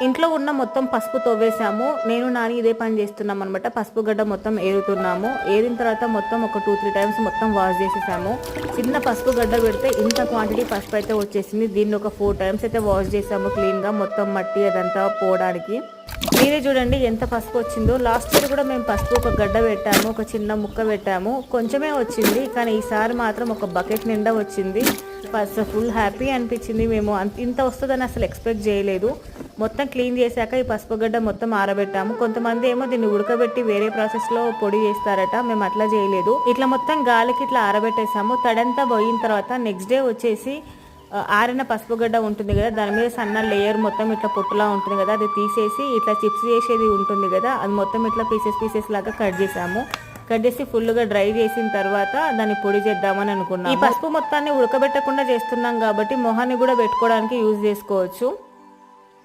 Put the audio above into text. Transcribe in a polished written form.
ఇంట్లో ఉన్న మొత్తం పసుపు తవ్వేసాము. నేను నాని ఇదే పని చేస్తున్నాం అనమాట. పసుపు గడ్డ మొత్తం ఏరుతున్నాము. ఏరిన తర్వాత మొత్తం ఒక 2-3 టైమ్స్ మొత్తం వాష్ చేసేసాము. చిన్న పసుపు గడ్డ పెడితే ఇంత క్వాంటిటీ పసుపు అయితే వచ్చేసింది. దీన్ని ఒక 4 టైమ్స్ అయితే వాష్ చేసాము క్లీన్గా, మొత్తం మట్టి అదంతా పోవడానికి. మీరే చూడండి ఎంత పసుపు వచ్చిందో. లాస్ట్ ఇయర్ కూడా మేము పసుపు ఒక గడ్డ పెట్టాము, ఒక చిన్న ముక్క పెట్టాము, కొంచెమే వచ్చింది. కానీ ఈసారి మాత్రం ఒక బకెట్ నిండా వచ్చింది. ఫుల్ హ్యాపీ అనిపించింది. మేము ఇంత వస్తుందని అసలు ఎక్స్పెక్ట్ చేయలేదు. మొత్తం క్లీన్ చేశాక ఈ పసుపు గడ్డ మొత్తం ఆరబెట్టాము. కొంతమంది ఏమో దీన్ని ఉడకబెట్టి వేరే ప్రాసెస్లో పొడి చేస్తారట, మేము అట్లా చేయలేదు. ఇట్లా మొత్తం గాలికి ఇట్లా ఆరబెట్టేసాము. తడంతా పోయిన తర్వాత నెక్స్ట్ డే వచ్చేసి ఆరిన పసుపు గడ్డ ఉంటుంది కదా, దాని మీద సన్న లేయర్ మొత్తం ఇట్లా పొట్టులా ఉంటుంది కదా, అది తీసేసి ఇట్లా చిప్స్ చేసేది ఉంటుంది కదా, అది మొత్తం ఇట్లా పీసెస్ లాగా కట్ చేసాము. కట్ చేసి ఫుల్గా డ్రై చేసిన తర్వాత దాన్ని పొడి చేద్దామని అనుకున్నాం. ఈ పసుపు మొత్తాన్ని ఉడకబెట్టకుండా చేస్తున్నాం కాబట్టి మొహాన్ని కూడా పెట్టుకోవడానికి యూజ్ చేసుకోవచ్చు.